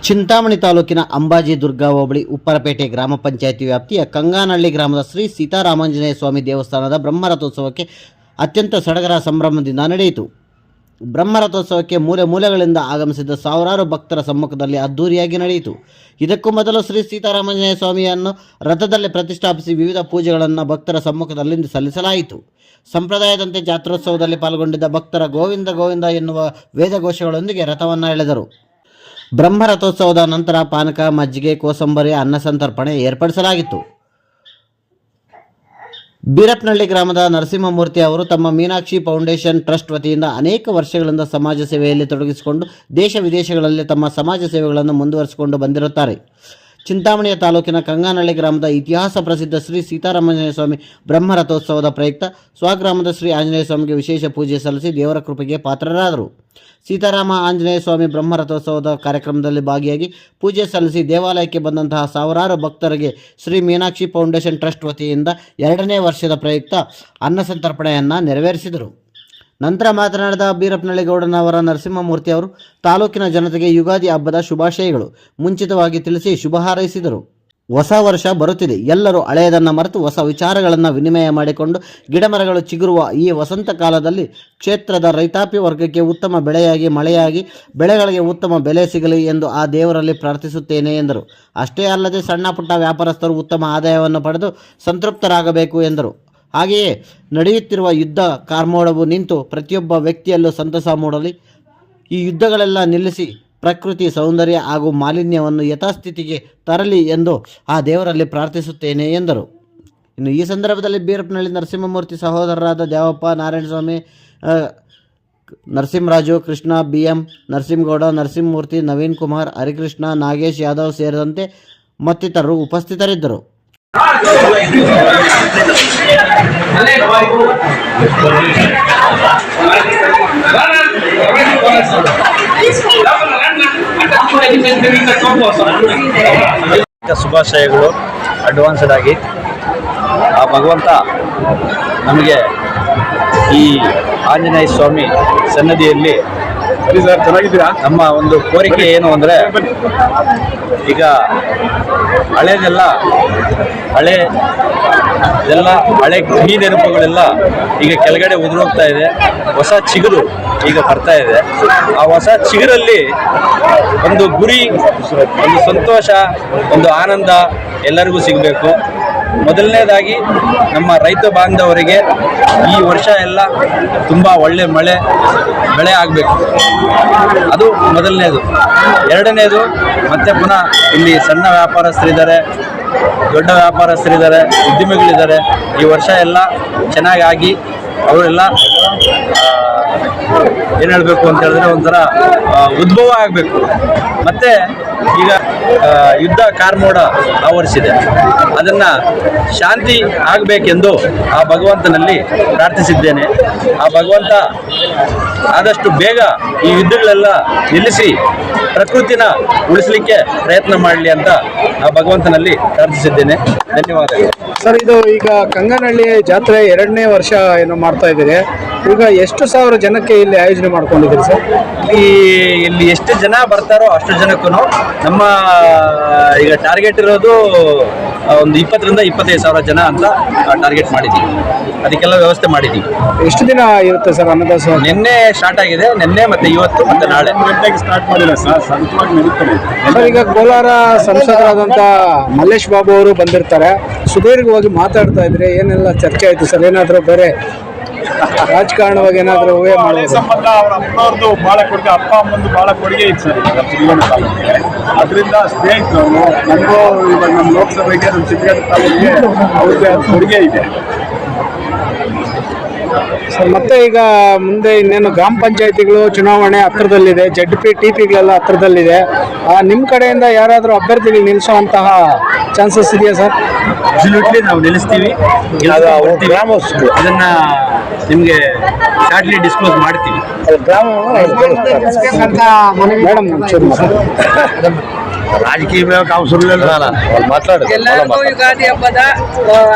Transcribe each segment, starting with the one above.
ಚಿಂತಾಮಣಿ ತಾಲೂಕಿನ ಅಂಬಾಜಿ ದುರ್ಗಾ ಹೋಬಳಿ ಉಪ್ಪರಪೇಟೆ ಗ್ರಾಮ ಪಂಚಾಯಿತಿ ವ್ಯಾಪ್ತಿಯ ಕಂಗಾನಹಳ್ಳಿ ಗ್ರಾಮದ ಶ್ರೀ ಸೀತಾರಾಮಾಂಜನೇಯ ಸ್ವಾಮಿ ದೇವಸ್ಥಾನದ ಬ್ರಹ್ಮರಥೋತ್ಸವಕ್ಕೆ ಅತ್ಯಂತ ಸಡಗರ ಸಂಭ್ರಮದಿಂದ ನಡೆಯಿತು. ಬ್ರಹ್ಮರಥೋತ್ಸವಕ್ಕೆ ಮೂಲೆ ಮೂಲೆಗಳಿಂದ ಆಗಮಿಸಿದ್ದ ಸಾವಿರಾರು ಭಕ್ತರ ಸಮ್ಮುಖದಲ್ಲಿ ಅದ್ದೂರಿಯಾಗಿ ನಡೆಯಿತು. ಇದಕ್ಕೂ ಮೊದಲು ಶ್ರೀ ಸೀತಾರಾಮಾಂಜನೇಯ ಸ್ವಾಮಿಯನ್ನು ರಥದಲ್ಲಿ ಪ್ರತಿಷ್ಠಾಪಿಸಿ ವಿವಿಧ ಪೂಜೆಗಳನ್ನು ಭಕ್ತರ ಸಮ್ಮುಖದಲ್ಲಿಂದು ಸಲ್ಲಿಸಲಾಯಿತು. ಸಂಪ್ರದಾಯದಂತೆ ಜಾತ್ರೋತ್ಸವದಲ್ಲಿ ಪಾಲ್ಗೊಂಡಿದ್ದ ಭಕ್ತರ ಗೋವಿಂದ ಗೋವಿಂದ ಎನ್ನುವ ವೇದಘೋಷಗಳೊಂದಿಗೆ ರಥವನ್ನು ಎಳೆದರು. ಬ್ರಹ್ಮರಥೋತ್ಸವದ ನಂತರ ಪಾನಕ, ಮಜ್ಜಿಗೆ, ಕೋಸಂಬರಿ, ಅನ್ನ ಸಂತರ್ಪಣೆ ಏರ್ಪಡಿಸಲಾಗಿತ್ತು. ಬೀರಪ್ಪನಹಳ್ಳಿ ಗ್ರಾಮದ ನರಸಿಂಹಮೂರ್ತಿ ಅವರು ತಮ್ಮ ಮೀನಾಕ್ಷಿ ಫೌಂಡೇಶನ್ ಟ್ರಸ್ಟ್ ವತಿಯಿಂದ ಅನೇಕ ವರ್ಷಗಳಿಂದ ಸಮಾಜ ಸೇವೆಯಲ್ಲಿ ತೊಡಗಿಸಿಕೊಂಡು ದೇಶ ವಿದೇಶಗಳಲ್ಲಿ ತಮ್ಮ ಸಮಾಜ ಸೇವೆಗಳನ್ನು ಮುಂದುವರಿಸಿಕೊಂಡು ಬಂದಿರುತ್ತಾರೆ. ಚಿಂತಾಮಣಿಯ ತಾಲೂಕಿನ ಕಂಗಾನಹಳ್ಳಿ ಗ್ರಾಮದ ಇತಿಹಾಸ ಪ್ರಸಿದ್ಧ ಶ್ರೀ ಸೀತಾರಾಮಾಂಜನೇಯ ಸ್ವಾಮಿ ಬ್ರಹ್ಮರಥೋತ್ಸವದ ಪ್ರಯುಕ್ತ ಸ್ವಗ್ರಾಮದ ಶ್ರೀ ಆಂಜನೇಯ ಸ್ವಾಮಿಗೆ ವಿಶೇಷ ಪೂಜೆ ಸಲ್ಲಿಸಿ ದೇವರ ಕೃಪೆಗೆ ಪಾತ್ರರಾದರು. ಸೀತಾರಾಮ ಆಂಜನೇಯ ಸ್ವಾಮಿ ಬ್ರಹ್ಮರಥೋತ್ಸವದ ಕಾರ್ಯಕ್ರಮದಲ್ಲಿ ಭಾಗಿಯಾಗಿ ಪೂಜೆ ಸಲ್ಲಿಸಿ ದೇವಾಲಯಕ್ಕೆ ಬಂದಂತಹ ಸಾವಿರಾರು ಭಕ್ತರಿಗೆ ಶ್ರೀ ಮೀನಾಕ್ಷಿ ಫೌಂಡೇಶನ್ ಟ್ರಸ್ಟ್ ವತಿಯಿಂದ 2ನೇ ವರ್ಷದ ಪ್ರಯುಕ್ತ ಅನ್ನ ಸಂತರ್ಪಣೆಯನ್ನು ನೆರವೇರಿಸಿದರು. ನಂತರ ಮಾತನಾಡಿದ ಬೀರಪ್ಪನಹಳ್ಳಿ ಗೌಡನವರ ನರಸಿಂಹಮೂರ್ತಿ ಅವರು ತಾಲೂಕಿನ ಜನತೆಗೆ ಯುಗಾದಿ ಹಬ್ಬದ ಶುಭಾಶಯಗಳು ಮುಂಚಿತವಾಗಿ ತಿಳಿಸಿ ಶುಭ ಹಾರೈಸಿದರು. ಹೊಸ ವರ್ಷ ಬರುತ್ತಿದೆ, ಎಲ್ಲರೂ ಹಳೆಯದನ್ನು ಮರೆತು ಹೊಸ ವಿಚಾರಗಳನ್ನು ವಿನಿಮಯ ಮಾಡಿಕೊಂಡು ಗಿಡಮರಗಳು ಚಿಗುರುವ ಈ ವಸಂತ ಕಾಲದಲ್ಲಿ ಕ್ಷೇತ್ರದ ರೈತಾಪಿ ವರ್ಗಕ್ಕೆ ಉತ್ತಮ ಬೆಳೆಯಾಗಿ ಮಳೆಯಾಗಿ ಬೆಳೆಗಳಿಗೆ ಉತ್ತಮ ಬೆಲೆ ಸಿಗಲಿ ಎಂದು ಆ ದೇವರಲ್ಲಿ ಪ್ರಾರ್ಥಿಸುತ್ತೇನೆ ಎಂದರು. ಅಷ್ಟೇ ಅಲ್ಲದೆ ಸಣ್ಣ ಪುಟ್ಟ ವ್ಯಾಪಾರಸ್ಥರು ಉತ್ತಮ ಆದಾಯವನ್ನು ಪಡೆದು ಸಂತೃಪ್ತರಾಗಬೇಕು ಎಂದರು. ಹಾಗೆಯೇ ನಡೆಯುತ್ತಿರುವ ಯುದ್ಧ ಕಾರ್ಮೋಡವು ನಿಂತು ಪ್ರತಿಯೊಬ್ಬ ವ್ಯಕ್ತಿಯಲ್ಲೂ ಸಂತಸ ಮೂಡಲಿ, ಈ ಯುದ್ಧಗಳೆಲ್ಲ ನಿಲ್ಲಿಸಿ ಪ್ರಕೃತಿ ಸೌಂದರ್ಯ ಹಾಗೂ ಮಾಲಿನ್ಯವನ್ನು ಯಥಾಸ್ಥಿತಿಗೆ ತರಲಿ ಎಂದು ಆ ದೇವರಲ್ಲಿ ಪ್ರಾರ್ಥಿಸುತ್ತೇನೆ ಎಂದರು. ಇನ್ನು ಈ ಸಂದರ್ಭದಲ್ಲಿ ಬೀರಪ್ಪನಹಳ್ಳಿ ನರಸಿಂಹಮೂರ್ತಿ ಸಹೋದರರಾದ ದೇವಪ್ಪ, ನಾರಾಯಣಸ್ವಾಮಿ, ನರಸಿಂಹರಾಜು, ಕೃಷ್ಣ, BM, ನರಸಿಂಹಗೌಡ, ನರಸಿಂಹಮೂರ್ತಿ, ನವೀನ್ ಕುಮಾರ್, ಹರಿಕೃಷ್ಣ, ನಾಗೇಶ್ ಯಾದವ್ ಸೇರಿದಂತೆ ಮತ್ತಿತರರು ಉಪಸ್ಥಿತರಿದ್ದರು. ಶುಭಾಶಯಗಳು ಅಡ್ವಾನ್ಸ್ಡ್ ಆಗಿ. ಆ ಭಗವಂತ ನಮಗೆ ಈ ಆಂಜನೇಯ ಸ್ವಾಮಿ ಸನ್ನಿಧಿಯಲ್ಲಿ ನಮ್ಮ ಒಂದು ಕೋರಿಕೆ ಏನು ಅಂದರೆ, ಈಗ ಹಳೆ ಕಹಿ ನೆನಪುಗಳೆಲ್ಲ ಈಗ ಕೆಳಗಡೆ ಉದುರೋಗ್ತಾ ಇದೆ. ಹೊಸ ಚಿಗುರು ಈಗ ಬರ್ತಾ ಇದೆ. ಆ ಹೊಸ ಚಿಗುರಲ್ಲಿ ಒಂದು ಗುರಿ, ಒಂದು ಸಂತೋಷ, ಒಂದು ಆನಂದ ಎಲ್ಲರಿಗೂ ಸಿಗಬೇಕು. ಮೊದಲನೇದಾಗಿ ನಮ್ಮ ರೈತ ಬಾಂಧವರಿಗೆ ಈ ವರ್ಷ ಎಲ್ಲ ತುಂಬ ಒಳ್ಳೆ ಬೆಳೆ ಆಗಬೇಕು, ಅದು ಮೊದಲನೇದು. ಎರಡನೇದು, ಮತ್ತೆ ಪುನಃ ಇಲ್ಲಿ ಸಣ್ಣ ವ್ಯಾಪಾರಸ್ಥರಿದ್ದಾರೆ, ದೊಡ್ಡ ವ್ಯಾಪಾರಸ್ಥರಿದ್ದಾರೆ, ಉದ್ಯಮಿಗಳಿದ್ದಾರೆ. ಈ ವರ್ಷ ಎಲ್ಲ ಚೆನ್ನಾಗಿ ಅವರೆಲ್ಲ ಏನು ಹೇಳಬೇಕು ಅಂತ ಹೇಳಿದ್ರೆ ಒಂಥರ ಉದ್ಭವ ಆಗಬೇಕು. ಮತ್ತು ಈಗ ಯುದ್ಧ ಕಾರ್ಮೋಡ ಆವರಿಸಿದೆ, ಅದನ್ನು ಶಾಂತಿ ಆಗಬೇಕೆಂದು ಆ ಭಗವಂತನಲ್ಲಿ ಪ್ರಾರ್ಥಿಸಿದ್ದೇನೆ. ಆ ಭಗವಂತ ಆದಷ್ಟು ಬೇಗ ಈ ಯುದ್ಧಗಳೆಲ್ಲ ನಿಲ್ಲಿಸಿ ಪ್ರಕೃತಿನ ಉಳಿಸಲಿಕ್ಕೆ ಪ್ರಯತ್ನ ಮಾಡಲಿ ಅಂತ ಆ ಭಗವಂತನಲ್ಲಿ ಪ್ರಾರ್ಥಿಸಿದ್ದೇನೆ. ಧನ್ಯವಾದಗಳು ಸರ್. ಇದು ಈಗ ಕಂಗಾನಹಳ್ಳಿ ಜಾತ್ರೆ 2ನೇ ವರ್ಷ ಏನೋ ಮಾಡ್ತಾ ಇದ್ದೀರಿ. ಈಗ ಎಷ್ಟು ಸಾವಿರ ಜನಕ್ಕೆ ಇಲ್ಲಿ ಆಯೋಜನೆ ಮಾಡ್ಕೊಂಡಿದ್ದೀರಿ ಸರ್? ಇಲ್ಲಿ ಎಷ್ಟು ಜನ ಬರ್ತಾರೋ ಅಷ್ಟು ಜನಕ್ಕೂ ನಮ್ಮ ಈಗ ಟಾರ್ಗೆಟ್ ಇರೋದು ಒಂದು 20ರಿಂದ 25 ಸಾವಿರ ಜನ ಅಂತ ಟಾರ್ಗೆಟ್ ಮಾಡಿದ್ದೀವಿ. ಅದಕ್ಕೆಲ್ಲ ವ್ಯವಸ್ಥೆ ಮಾಡಿದ್ದೀವಿ. ಎಷ್ಟು ದಿನ ಇರುತ್ತೆ ಸರ್ ಅನ್ನದಾಸೋಹ? ನಿನ್ನೆ ಸ್ಟಾರ್ಟ್ ಆಗಿದೆ, ನಿನ್ನೆ ಮತ್ತು ಇವತ್ತು ಮತ್ತು ನಾಳೆ. ಸ್ಟಾರ್ಟ್ ಮಾಡಿಲ್ಲ ಸರ್. ಈಗ ಕೋಲಾರ ಸಂಸದರಾದಂಥ ಮಲ್ಲೇಶ್ ಬಾಬು ಅವರು ಬಂದಿರ್ತಾರೆ, ಸುದೀರ್ಘವಾಗಿ ಮಾತಾಡ್ತಾ ಇದ್ರೆ ಏನೆಲ್ಲ ಚರ್ಚೆ ಆಯಿತು ಸರ್? ಏನಾದರೂ ಬೇರೆ ರಾಜಕಾರಣವಾಗಿ ಏನಾದರೂ ಊಹೆ ಮಾಡೋದು? ಸಂಬಂಧ ಅವ್ರ ಅಪ್ಪನವ್ರದ್ದು ಭಾಳ ಕೊಡುಗೆ, ಅಪ್ಪ ಅಮ್ಮಂದು ಭಾಳ ಕೊಡುಗೆ ಇತ್ತು ಸರ್ ನಮ್ಮ ಚಿತ್ರದುರ್ಗ ತಾಲೂಕಿಗೆ. ಅದರಿಂದ ಸ್ನೇಹಿತರು ನಮಗೂ ಇವಾಗ ನಮ್ಮ ಲೋಕಸಭೆಗೆ, ನಮ್ಮ ಚಿತ್ರದುರ್ಗ ತಾಲೂಕಿಗೆ ಅವ್ರಿಗೆ ಕೊಡುಗೆ ಇದೆ ಸರ್. ಮತ್ತೆ ಈಗ ಮುಂದೆ ಇನ್ನೇನು ಗ್ರಾಮ ಪಂಚಾಯತಿಗಳು ಚುನಾವಣೆ ಹತ್ತಿರದಲ್ಲಿದೆ, ZP TPಗಳೆಲ್ಲ ಹತ್ತಿರದಲ್ಲಿದೆ. ನಿಮ್ಮ ಕಡೆಯಿಂದ ಯಾರಾದರೂ ಅಭ್ಯರ್ಥಿಗಳು ನಿಲ್ಲಿಸುವಂತಹ ಚಾನ್ಸಸ್ ಇದೆಯಾ ಸರ್? ಅಬ್ಸಲ್ಯೂಟ್ಲಿ ನಾವು ನಿಲ್ಲಿಸ್ತೀವಿ. ಅದನ್ನು ನಿಮಗೆ ಶಾರ್ಟ್ಲಿ ಡಿಸ್ಕ್ಲೋಸ್ ಮಾಡ್ತೀವಿ. ಮೇಡಮ್ ರಾಜಕೀಯ ಅವಸರ ಎಲ್ಲರಿಗೂ ಯುಗಾದಿ ಹಬ್ಬದ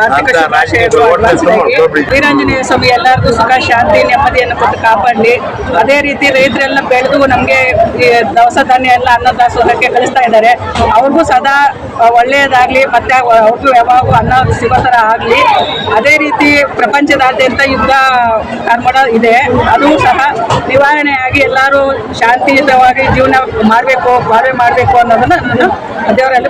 ಆರ್ಥಿಕ ಶುಭಾಶಯಗಳು ಅಡ್ವಾನ್ಸ್ಗಾಗಿ. ವೀರಾಂಜನೇಯ ಸ್ವಾಮಿ ಎಲ್ಲರಿಗೂ ಸುಖ ಶಾಂತಿ ನೆಮ್ಮದಿಯನ್ನು ಕೊಟ್ಟು ಕಾಪಾಡಲಿ. ಅದೇ ರೀತಿ ರೈತರೆಲ್ಲ ಬೆಳೆದು ನಮಗೆ ದವಸ ಧಾನ್ಯ ಎಲ್ಲ ಅನ್ನದಾಸೋಹಕ್ಕೆ ಕಳಿಸ್ತಾ ಇದ್ದಾರೆ. ಅವ್ರಿಗೂ ಸದಾ ಒಳ್ಳೆಯದಾಗಲಿ, ಮತ್ತೆ ಅವ್ರಿಗೂ ಯಾವಾಗೂ ಅನ್ನ ಸಿಗೋ ಥರ ಆಗಲಿ. ಅದೇ ರೀತಿ ಪ್ರಪಂಚದಾದ್ಯಂತ ಯುದ್ಧ ಕಾರ್ಮೋಡ ಇದೆ, ಅದು ಸಹ ನಿವಾರಣೆಯಾಗಿ ಎಲ್ಲರೂ ಶಾಂತಿಯುತವಾಗಿ ಜೀವನ ಮಾಡಬೇಕು, ಬಾಳ್ವೆ ಮಾಡಬೇಕು ಅನ್ನೋದನ್ನು ನಾನು ದೇವರಲ್ಲಿ